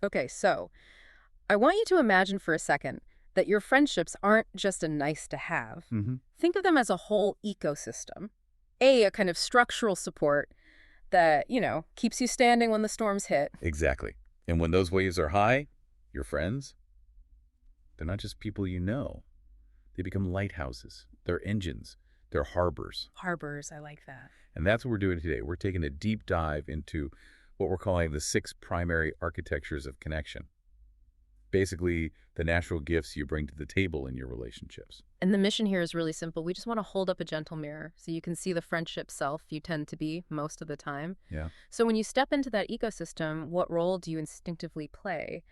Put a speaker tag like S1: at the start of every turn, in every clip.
S1: Okay, so I want you to imagine for a second that your friendships aren't just a nice to have.
S2: Hmm.
S1: Think of them as a whole ecosystem. A kind of structural support that, keeps you standing when the storms hit.
S2: Exactly. And when those waves are high, your friends, they're not just people you know. They become lighthouses. They're engines. They're harbors.
S1: Harbors, I like that.
S2: And that's what we're doing today. We're taking a deep dive into what we're calling the 6 primary architectures of connection. Basically, the natural gifts you bring to the table in your relationships.
S1: And the mission here is really simple. We just want to hold up a gentle mirror so you can see the friendship self you tend to be most of the time.
S2: Yeah.
S1: So when you step into that ecosystem, what role do you instinctively play?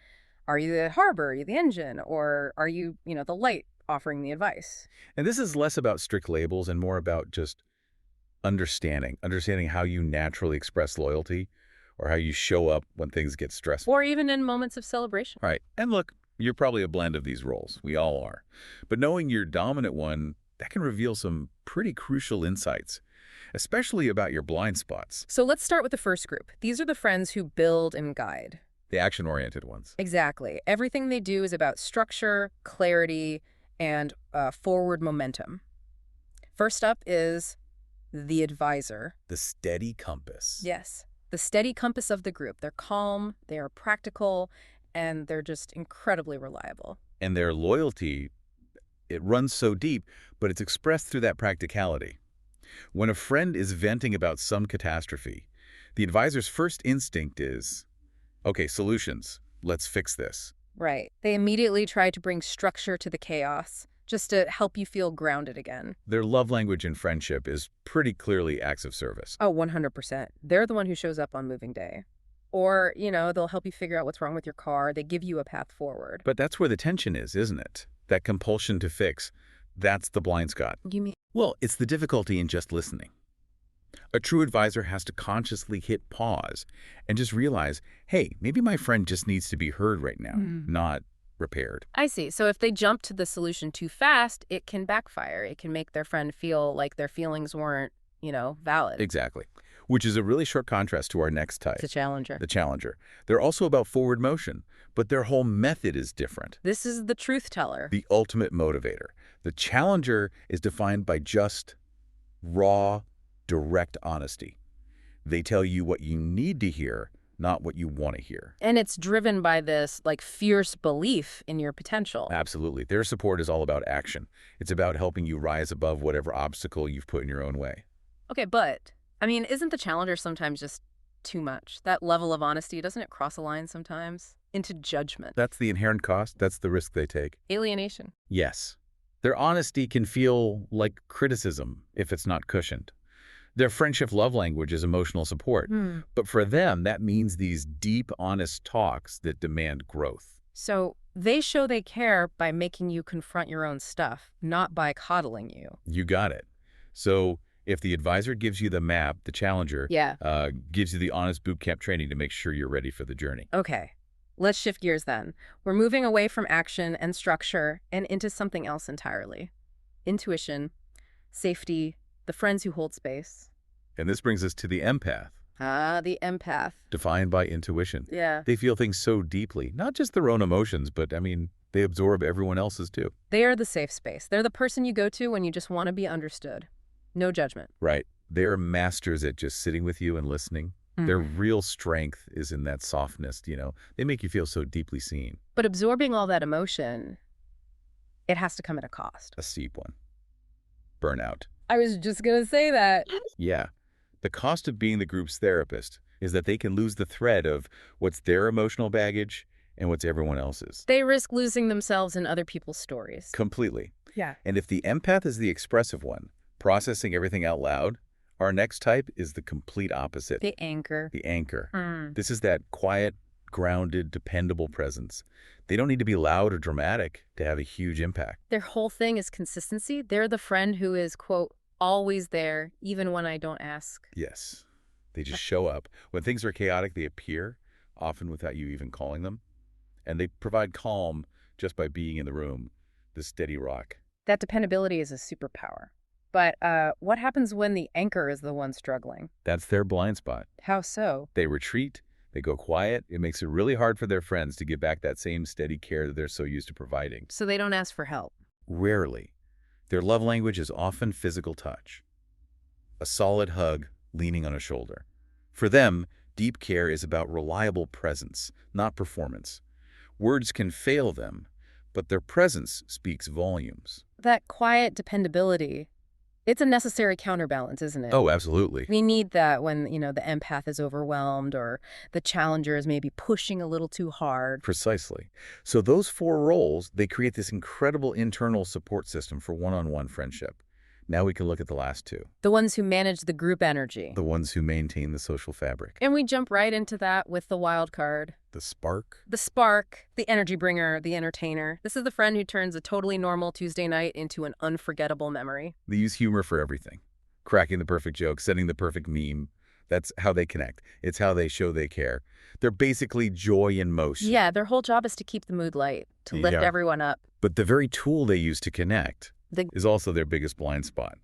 S1: Are you the harbor? Are you the engine? Or are you, the light offering the advice?
S2: And this is less about strict labels and more about just understanding how you naturally express loyalty or how you show up when things get stressful.
S1: Or even in moments of celebration.
S2: Right. And look, you're probably a blend of these roles. We all are. But knowing your dominant one, that can reveal some pretty crucial insights, especially about your blind spots,
S1: So let's start with the first group. These are the friends who build and guide.
S2: the action-oriented ones.
S1: Exactly. Everything they do is about structure, clarity, and forward momentum. First up is the advisor.
S2: The steady compass.
S1: Yes. The steady compass of the group. They're calm, they are practical, and they're just incredibly reliable.
S2: And their loyalty, it runs so deep, but it's expressed through that practicality. When a friend is venting about some catastrophe, the advisor's first instinct is, okay, solutions. Let's fix this.
S1: Right. They immediately try to bring structure to the chaos, just to help you feel grounded again.
S2: Their love language in friendship is pretty clearly acts of service.
S1: Oh, 100%. They're the one who shows up on moving day. Or, they'll help you figure out what's wrong with your car. They give you a path forward.
S2: But that's where the tension is, isn't it? That compulsion to fix. That's the blind spot.
S1: You mean?
S2: Well, it's the difficulty in just listening. A true advisor has to consciously hit pause and just realize, hey, maybe my friend just needs to be heard right now, not repaired.
S1: I see. So if they jump to the solution too fast, it can backfire. It can make their friend feel like their feelings weren't, valid.
S2: Exactly. Which is a really short contrast to our next type.
S1: The challenger.
S2: The challenger. They're also about forward motion, but their whole method is different.
S1: This is the truth teller.
S2: The ultimate motivator. The challenger is defined by just, raw, direct honesty. They tell you what you need to hear, not what you want to hear.
S1: And it's driven by this, fierce belief in your potential.
S2: Absolutely. Their support is all about action. It's about helping you rise above whatever obstacle you've put in your own way.
S1: Okay, but, isn't the challenger sometimes just too much? That level of honesty, doesn't it cross a line sometimes? Into judgment.
S2: That's the inherent cost. That's the risk they take.
S1: Alienation.
S2: Yes. Their honesty can feel like criticism if it's not cushioned. Their friendship love language is emotional support. But for them, that means these deep, honest talks that demand growth.
S1: So they show they care by making you confront your own stuff, not by coddling you.
S2: You got it. So if the advisor gives you the map, the challenger gives you the honest boot camp training to make sure you're ready for the journey.
S1: Okay, let's shift gears then. We're moving away from action and structure and into something else entirely. Intuition, safety, the friends who hold space.
S2: And this brings us to the empath.
S1: Ah, the empath.
S2: Defined by intuition.
S1: Yeah.
S2: They feel things so deeply, not just their own emotions, but, they absorb everyone else's too.
S1: They are the safe space. They're the person you go to when you just want to be understood. No judgment.
S2: Right. They're masters at just sitting with you and listening. Their real strength is in that softness, They make you feel so deeply seen.
S1: But absorbing all that emotion, it has to come at a cost.
S2: A steep one. Burnout.
S1: I was just going to say that.
S2: Yeah. The cost of being the group's therapist is that they can lose the thread of what's their emotional baggage and what's everyone else's.
S1: They risk losing themselves in other people's stories.
S2: Completely.
S1: Yeah.
S2: And if the empath is the expressive one, processing everything out loud, our next type is the complete opposite.
S1: The anchor.
S2: The anchor. This is that quiet, grounded, dependable presence. They don't need to be loud or dramatic to have a huge impact.
S1: Their whole thing is consistency. They're the friend who is, quote, always there, even when I don't ask.
S2: Yes. They just show up. When things are chaotic, they appear, often without you even calling them. And they provide calm just by being in the room, the steady rock.
S1: That dependability is a superpower. But what happens when the anchor is the one struggling?
S2: That's their blind spot.
S1: How so?
S2: They retreat, They go quiet. It makes it really hard for their friends to give back that same steady care that they're so used to providing.
S1: So they don't ask for help.
S2: Rarely. Their love language is often physical touch. A solid hug, leaning on a shoulder. For them, deep care is about reliable presence, not performance. Words can fail them, but their presence speaks volumes.
S1: That quiet dependability, it's a necessary counterbalance, isn't it?
S2: Oh, absolutely.
S1: We need that when, the empath is overwhelmed or the challenger is maybe pushing a little too hard.
S2: Precisely. So those four roles, they create this incredible internal support system for one-on-one friendship. Now we can look at the last two.
S1: The ones who manage the group energy.
S2: The ones who maintain the social fabric.
S1: And we jump right into that with the wild card.
S2: The spark.
S1: The spark, the energy bringer, the entertainer. This is the friend who turns a totally normal Tuesday night into an unforgettable memory.
S2: They use humor for everything. Cracking the perfect joke, setting the perfect meme. That's how they connect. It's how they show they care. They're basically joy in motion.
S1: Yeah, their whole job is to keep the mood light, to lift everyone up.
S2: But the very tool they use to connect is also their biggest blind spot.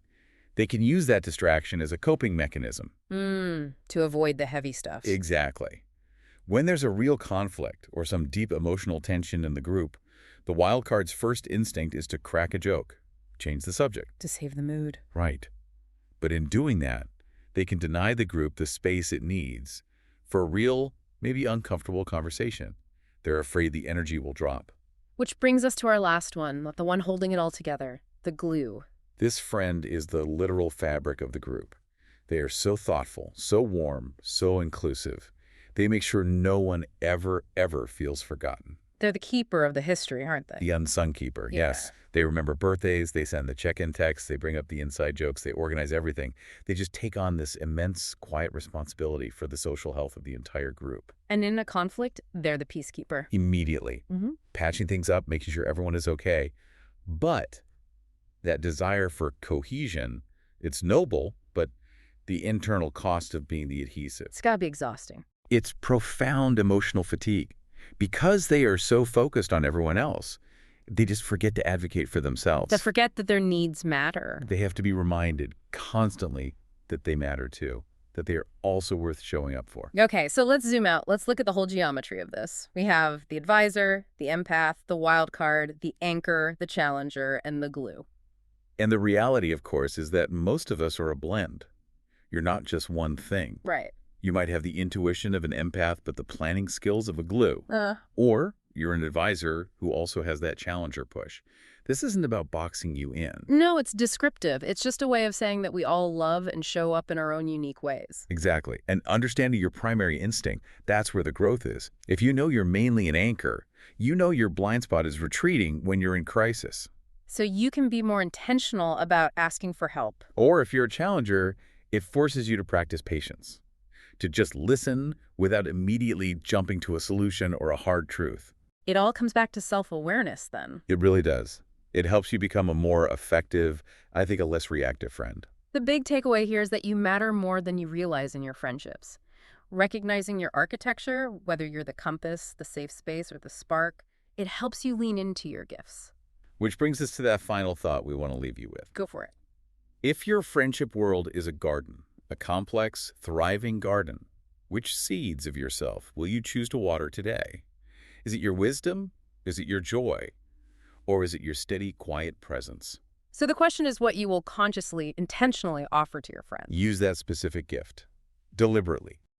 S2: They can use that distraction as a coping mechanism.
S1: To avoid the heavy stuff.
S2: Exactly. When there's a real conflict or some deep emotional tension in the group, the wild card's first instinct is to crack a joke, change the subject.
S1: To save the mood.
S2: Right. But in doing that, they can deny the group the space it needs for a real, maybe uncomfortable conversation. They're afraid the energy will drop.
S1: Which brings us to our last one, the one holding it all together, the glue.
S2: This friend is the literal fabric of the group. They are so thoughtful, so warm, so inclusive. They make sure no one ever feels forgotten.
S1: They're the keeper of the history, aren't they?
S2: The unsung keeper,
S1: Yeah.
S2: yes. They remember birthdays, they send the check-in texts, they bring up the inside jokes, they organize everything. They just take on this immense, quiet responsibility for the social health of the entire group.
S1: And in a conflict, they're the peacekeeper.
S2: Immediately. Patching things up, making sure everyone is okay. But that desire for cohesion, it's noble, but the internal cost of being the adhesive.
S1: It's got to be exhausting.
S2: It's profound emotional fatigue. Because they are so focused on everyone else, they just forget to advocate for themselves.
S1: They forget that their needs matter.
S2: They have to be reminded constantly that they matter too, that they are also worth showing up for.
S1: Okay, so let's zoom out. Let's look at the whole geometry of this. We have the advisor, the empath, the wild card, the anchor, the challenger, and the glue.
S2: And the reality, of course, is that most of us are a blend. You're not just one thing.
S1: Right.
S2: You might have the intuition of an empath, but the planning skills of a glue. Or you're an advisor who also has that challenger push. This isn't about boxing you in.
S1: No, it's descriptive. It's just a way of saying that we all love and show up in our own unique ways.
S2: Exactly. And understanding your primary instinct, that's where the growth is. If you know you're mainly an anchor, you know your blind spot is retreating when you're in crisis.
S1: So you can be more intentional about asking for help.
S2: Or if you're a challenger, it forces you to practice patience, to just listen without immediately jumping to a solution or a hard truth.
S1: It all comes back to self-awareness then.
S2: It really does. It helps you become a more effective, I think a less reactive friend.
S1: The big takeaway here is that you matter more than you realize in your friendships. Recognizing your architecture, whether you're the compass, the safe space, or the spark, it helps you lean into your gifts.
S2: Which brings us to that final thought we want to leave you with.
S1: Go for it.
S2: If your friendship world is a garden, a complex, thriving garden, which seeds of yourself will you choose to water today? Is it your wisdom? Is it your joy? Or is it your steady, quiet presence?
S1: So the question is what you will consciously, intentionally offer to your friends.
S2: Use that specific gift. Deliberately.